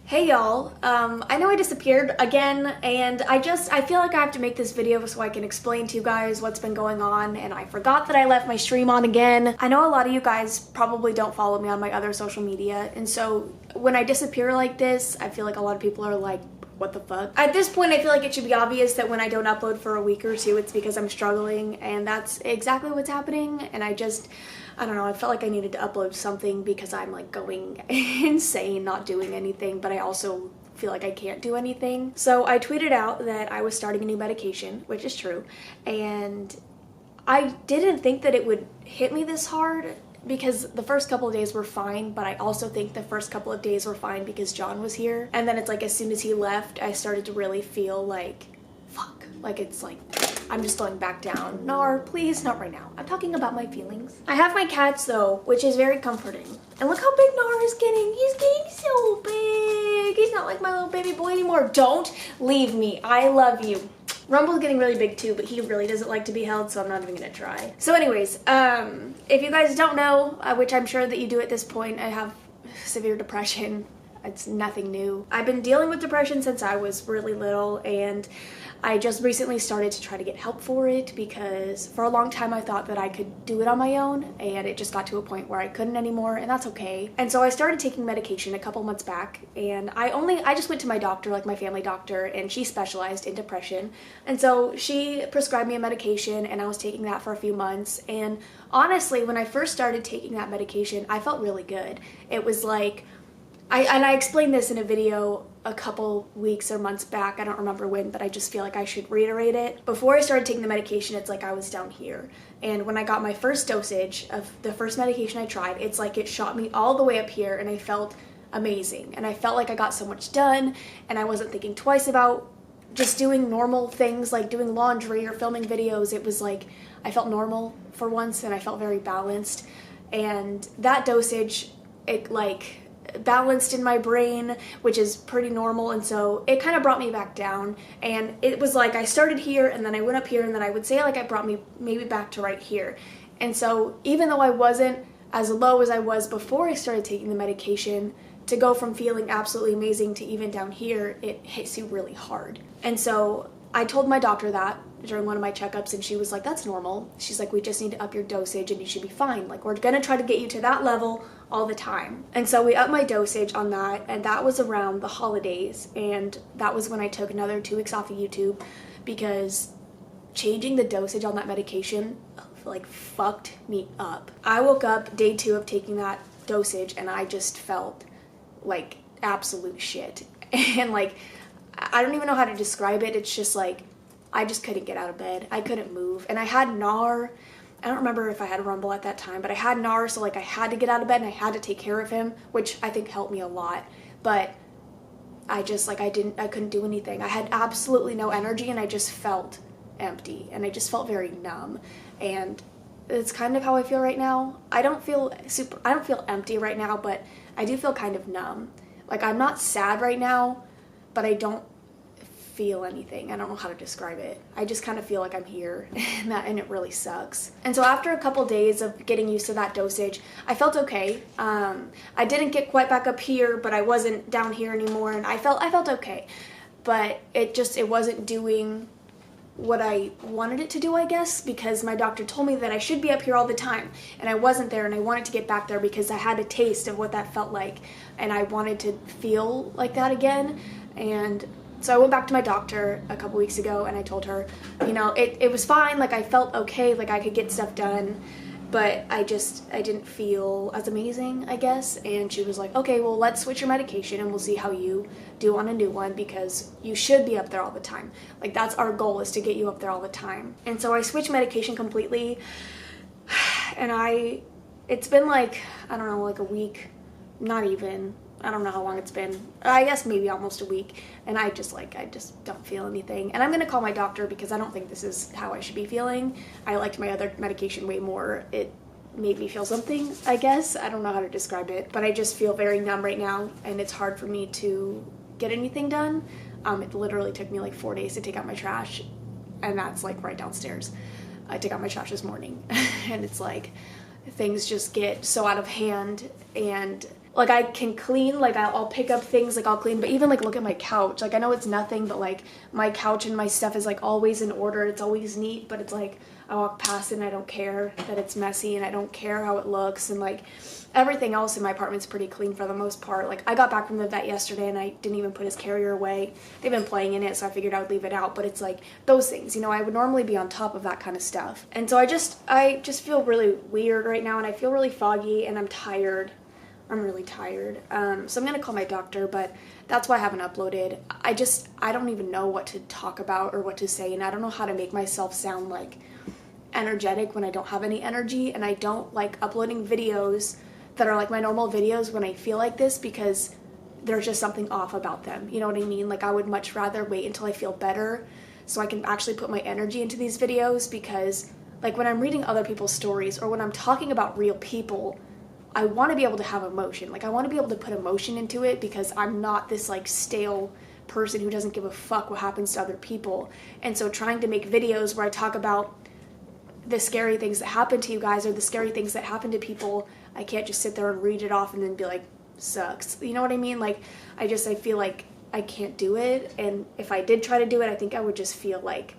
Hey y'all, I know I disappeared again, and I feel like I have to make this video so I can explain to you guys what's been going on, and I forgot that I left my stream on again. I know a lot of you guys probably don't follow me on my other social media, and so when I disappear like this, I feel like a lot of people are like, what the fuck? At this point, I feel like it should be obvious that when I don't upload for a week or two, it's because I'm struggling, and that's exactly what's happening, and I don't know, I felt like I needed to upload something because I'm like going insane not doing anything, but I also feel like I can't do anything. So I tweeted out that I was starting a new medication, which is true, and I didn't think that it would hit me this hard because the first couple of days were fine, but I also think the first couple of days were fine because John was here. And then it's like as soon as he left, I started to really feel like, fuck, like it's like, I'm just going back down. Nar, please, not right now. I'm talking about my feelings. I have my cats though, which is very comforting. And look how big Nar is getting. He's getting so big. He's not like my little baby boy anymore. Don't leave me. I love you. Rumble's getting really big too, but he really doesn't like to be held, so I'm not even gonna try. So anyways, if you guys don't know, which I'm sure that you do at this point, I have severe depression. It's nothing new. I've been dealing with depression since I was really little, and I just recently started to try to get help for it because for a long time I thought that I could do it on my own, and it just got to a point where I couldn't anymore, and that's okay. And so I started taking medication a couple months back, and I just went to my doctor, like my family doctor, and she specialized in depression. And so she prescribed me a medication, and I was taking that for a few months. And honestly, when I first started taking that medication, I felt really good. It was like, I explained this in a video a couple weeks or months back, I don't remember when, but I just feel like I should reiterate it. Before I started taking the medication, it's like I was down here. And when I got my first dosage of the first medication I tried, it's like it shot me all the way up here, and I felt amazing. And I felt like I got so much done, and I wasn't thinking twice about just doing normal things like doing laundry or filming videos. It was like I felt normal for once, and I felt very balanced. And that dosage, it like balanced in my brain, which is pretty normal, and so it kind of brought me back down. And it was like I started here, and then I went up here, and then I would say like it brought me maybe back to right here. And so even though I wasn't as low as I was before I started taking the medication, to go from feeling absolutely amazing to even down here, it hits you really hard. And so I told my doctor that during one of my checkups, and she was like, that's normal. She's like, we just need to up your dosage and you should be fine. Like, we're gonna try to get you to that level all the time. And so we upped my dosage on that, and that was around the holidays, and that was when I took another 2 weeks off of YouTube because changing the dosage on that medication like fucked me up. I woke up day 2 of taking that dosage, and I just felt like absolute shit. And like, I don't even know how to describe it. It's just like, I just couldn't get out of bed. I couldn't move. And I had NAR. I don't remember if I had Rumble at that time, but I had NAR, so like I had to get out of bed and I had to take care of him, which I think helped me a lot. But I just like, I couldn't do anything. I had absolutely no energy, and I just felt empty, and I just felt very numb. And it's kind of how I feel right now. I don't feel empty right now, but I do feel kind of numb. Like, I'm not sad right now, but I don't feel anything. I don't know how to describe it. I just kind of feel like I'm here, and it really sucks. And so after a couple days of getting used to that dosage, I felt okay. I didn't get quite back up here, but I wasn't down here anymore, and I felt okay. But it wasn't doing what I wanted it to do, I guess, because my doctor told me that I should be up here all the time, and I wasn't there, and I wanted to get back there because I had a taste of what that felt like, and I wanted to feel like that again. And so I went back to my doctor a couple weeks ago, and I told her, you know, it was fine, like I felt okay, like I could get stuff done, but I didn't feel as amazing, I guess. And she was like, okay, well, let's switch your medication and we'll see how you do on a new one, because you should be up there all the time. Like, that's our goal, is to get you up there all the time. And so I switched medication completely, and it's been like, I don't know, like a week, not even. I don't know how long it's been. I guess maybe almost a week. And I just don't feel anything. And I'm going to call my doctor because I don't think this is how I should be feeling. I liked my other medication way more. It made me feel something, I guess. I don't know how to describe it. But I just feel very numb right now, and it's hard for me to get anything done. It literally took me like 4 days to take out my trash, and that's like right downstairs. I took out my trash this morning, and it's like things just get so out of hand, and like I can clean, like I'll pick up things, like I'll clean, but even like look at my couch, like I know it's nothing, but like my couch and my stuff is like always in order, it's always neat, but it's like I walk past it and I don't care that it's messy and I don't care how it looks, and like everything else in my apartment's pretty clean for the most part. Like I got back from the vet yesterday and I didn't even put his carrier away. They've been playing in it, so I figured I would leave it out, but it's like those things, you know, I would normally be on top of that kind of stuff. And so I just feel really weird right now, and I feel really foggy, and I'm tired. I'm really tired. So I'm gonna call my doctor, but that's why I haven't uploaded. I don't even know what to talk about or what to say, and I don't know how to make myself sound like energetic when I don't have any energy, and I don't like uploading videos that are like my normal videos when I feel like this, because there's just something off about them. You know what I mean? Like I would much rather wait until I feel better so I can actually put my energy into these videos, because like when I'm reading other people's stories or when I'm talking about real people, I want to be able to have emotion. Like I want to be able to put emotion into it, because I'm not this like stale person who doesn't give a fuck what happens to other people. And so trying to make videos where I talk about the scary things that happen to you guys or the scary things that happen to people, I can't just sit there and read it off and then be like, sucks. You know what I mean? Like I feel like I can't do it, and if I did try to do it, I think I would just feel like,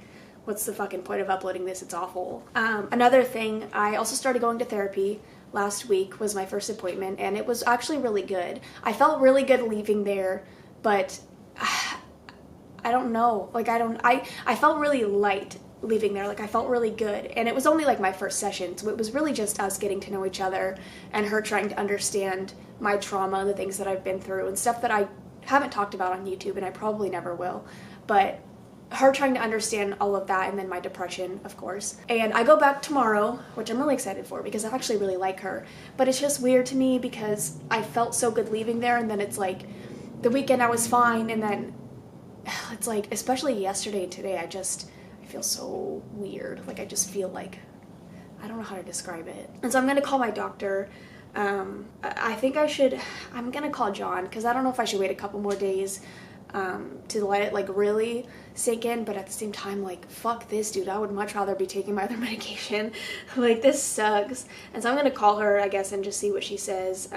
what's the fucking point of uploading this? It's awful. Another thing, I also started going to therapy. Last week was my first appointment, and it was actually really good. I felt really good leaving there, but I don't know. Like I felt really light leaving there. Like I felt really good, and it was only like my first session, so it was really just us getting to know each other and her trying to understand my trauma and the things that I've been through and stuff that I haven't talked about on YouTube, and I probably never will, but her trying to understand all of that, and then my depression, of course. And I go back tomorrow, which I'm really excited for because I actually really like her, but it's just weird to me because I felt so good leaving there, and then it's like the weekend I was fine, and then it's like, especially yesterday and today, I feel so weird. Like I just feel like, I don't know how to describe it. And so I'm gonna call my doctor. I think I'm gonna call John, because I don't know if I should wait a couple more days to let it like really sink in, but at the same time, like, fuck this, dude. I would much rather be taking my other medication. Like, this sucks. And so I'm gonna call her, I guess, and just see what she says,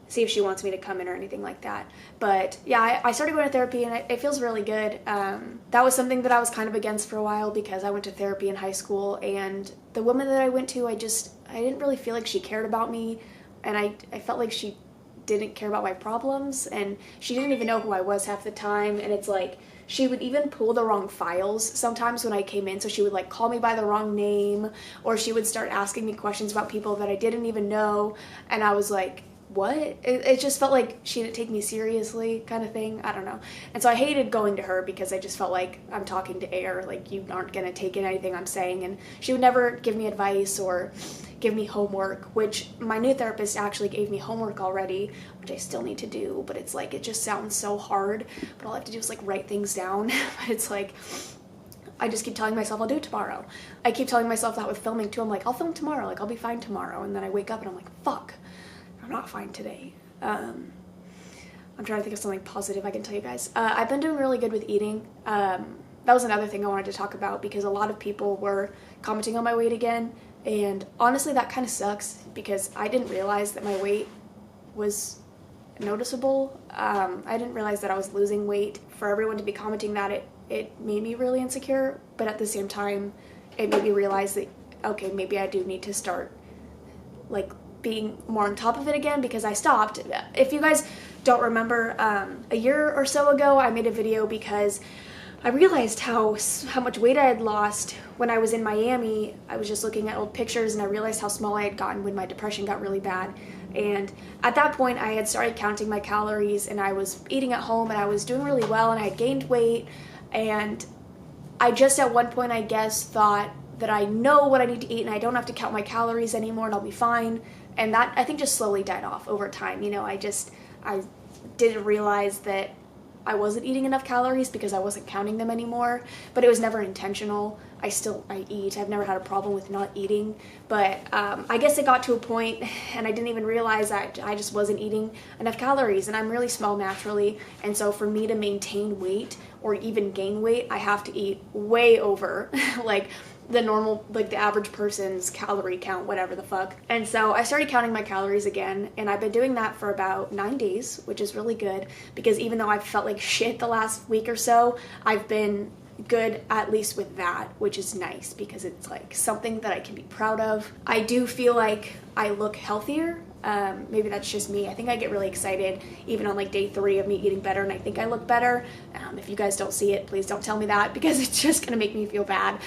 see if she wants me to come in or anything like that. But yeah, I started going to therapy, and it feels really good. That was something that I was kind of against for a while, because I went to therapy in high school, and the woman that I went to, I didn't really feel like she cared about me, and I felt like she didn't care about my problems, and she didn't even know who I was half the time. And it's like, she would even pull the wrong files sometimes when I came in, so she would like call me by the wrong name, or she would start asking me questions about people that I didn't even know, and I was like, what? It just felt like she didn't take me seriously, kind of thing. I don't know. And so I hated going to her, because I just felt like I'm talking to air, like you aren't gonna take in anything I'm saying. And she would never give me advice or give me homework, which my new therapist actually gave me homework already, which I still need to do, but it's like, it just sounds so hard, but all I have to do is like write things down. But it's like, I just keep telling myself I'll do it tomorrow. I keep telling myself that with filming too. I'm like, I'll film tomorrow, like I'll be fine tomorrow. And then I wake up and I'm like, fuck, I'm not fine today. I'm trying to think of something positive I can tell you guys. I've been doing really good with eating. That was another thing I wanted to talk about, because a lot of people were commenting on my weight again, and honestly that kind of sucks, because I didn't realize that my weight was noticeable. I didn't realize that I was losing weight. For everyone to be commenting that, it made me really insecure, but at the same time it made me realize that, okay, maybe I do need to start like being more on top of it again, because I stopped. If you guys don't remember, a year or so ago I made a video because I realized how much weight I had lost when I was in Miami. I was just looking at old pictures, and I realized how small I had gotten when my depression got really bad. And at that point I had started counting my calories, and I was eating at home, and I was doing really well, and I had gained weight. And I just at one point, I guess, thought that I know what I need to eat and I don't have to count my calories anymore and I'll be fine. And that, I think, just slowly died off over time. You know, I didn't realize that I wasn't eating enough calories because I wasn't counting them anymore, but it was never intentional. I eat. I've never had a problem with not eating, but I guess it got to a point and I didn't even realize that I just wasn't eating enough calories, and I'm really small naturally, and so for me to maintain weight or even gain weight, I have to eat way over like the normal, like the average person's calorie count, whatever the fuck. And so I started counting my calories again, and I've been doing that for about 9 days, which is really good, because even though I've felt like shit the last week or so, I've been good at least with that, which is nice because it's like something that I can be proud of. I do feel like I look healthier. Maybe that's just me. I think I get really excited even on like day 3 of me eating better, and I think I look better. If you guys don't see it, please don't tell me that, because it's just gonna make me feel bad.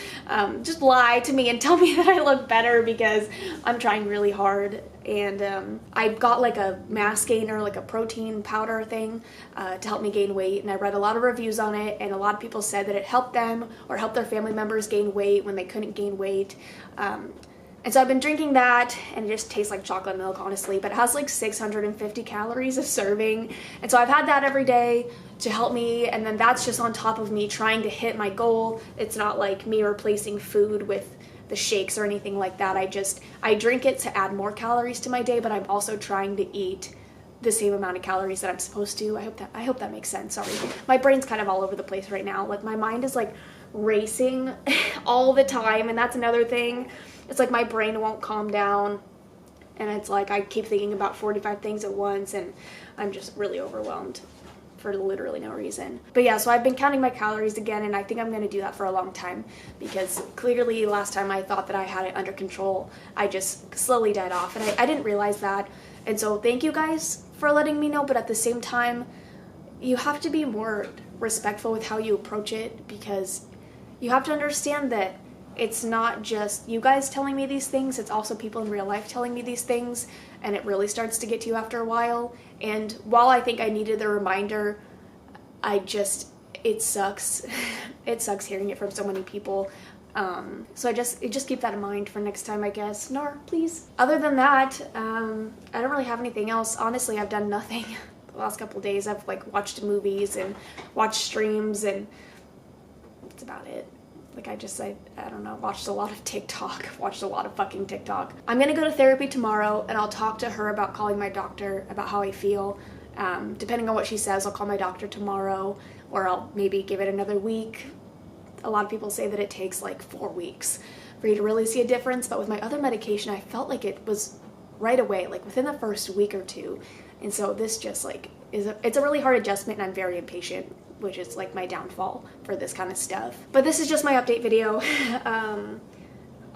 Just lie to me and tell me that I look better, because I'm trying really hard. And I got like a mass gainer, like a protein powder thing to help me gain weight, and I read a lot of reviews on it, and a lot of people said that it helped them or helped their family members gain weight when they couldn't gain weight. And so I've been drinking that, and it just tastes like chocolate milk, honestly, but it has like 650 calories a serving. And so I've had that every day to help me, and then that's just on top of me trying to hit my goal. It's not like me replacing food with the shakes or anything like that. I drink it to add more calories to my day, but I'm also trying to eat the same amount of calories that I'm supposed to. I hope that makes sense. Sorry. My brain's kind of all over the place right now. Like, my mind is like racing all the time, and that's another thing. It's like my brain won't calm down, and it's like I keep thinking about 45 things at once, and I'm just really overwhelmed for literally no reason. But yeah, so I've been counting my calories again, and I think I'm gonna do that for a long time, because clearly last time I thought that I had it under control, I just slowly died off, and I didn't realize that. And so thank you guys for letting me know, but at the same time, you have to be more respectful with how you approach it, because you have to understand that it's not just you guys telling me these things, it's also people in real life telling me these things, and it really starts to get to you after a while. And while I think I needed the reminder, it sucks. It sucks hearing it from so many people. So just keep that in mind for next time, I guess. Nar, please. Other than that, I don't really have anything else. Honestly, I've done nothing the last couple days. I've like watched movies and watched streams, and that's about it. Like, I don't know, watched a lot of TikTok, watched a lot of fucking TikTok. I'm gonna go to therapy tomorrow, and I'll talk to her about calling my doctor about how I feel. Depending on what she says, I'll call my doctor tomorrow, or I'll maybe give it another week. A lot of people say that it takes like 4 weeks for you to really see a difference, but with my other medication, I felt like it was right away, like within the first week or two. And so this just like it's a really hard adjustment, and I'm very impatient, which is like my downfall for this kind of stuff. But this is just my update video.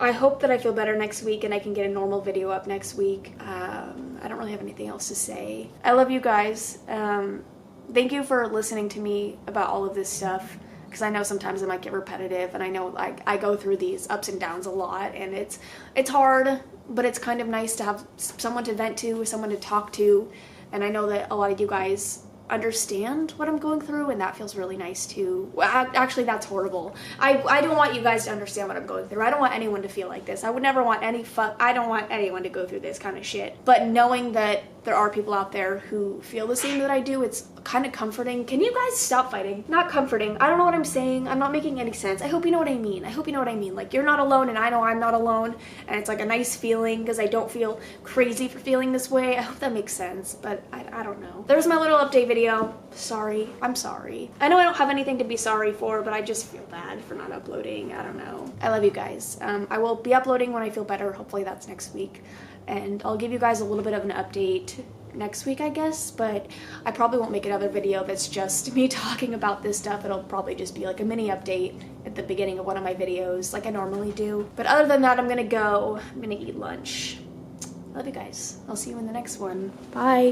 I hope that I feel better next week and I can get a normal video up next week. I don't really have anything else to say. I love you guys. Thank you for listening to me about all of this stuff, because I know sometimes it might get repetitive, and I know I go through these ups and downs a lot, and it's hard, but it's kind of nice to have someone to vent to, someone to talk to, and I know that a lot of you guys understand what I'm going through, and that feels really nice too. Well, actually, that's horrible. I don't want you guys to understand what I'm going through. I don't want anyone to feel like this. I would never want I don't want anyone to go through this kind of shit. But knowing that there are people out there who feel the same that I do, it's kind of comforting. Can you guys stop fighting? Not comforting. I don't know what I'm saying. I'm not making any sense. I hope you know what I mean. I hope you know what I mean. Like, you're not alone, and I know I'm not alone, and it's like a nice feeling, because I don't feel crazy for feeling this way. I hope that makes sense, but I don't know. There's my little update video. Sorry. I'm sorry. I know I don't have anything to be sorry for, but I just feel bad for not uploading. I don't know. I love you guys. I will be uploading when I feel better. Hopefully that's next week. And I'll give you guys a little bit of an update next week, I guess, but I probably won't make another video that's just me talking about this stuff. It'll probably just be like a mini update at the beginning of one of my videos like I normally do. But other than that, I'm gonna eat lunch. Love you guys. I'll see you in the next one. Bye.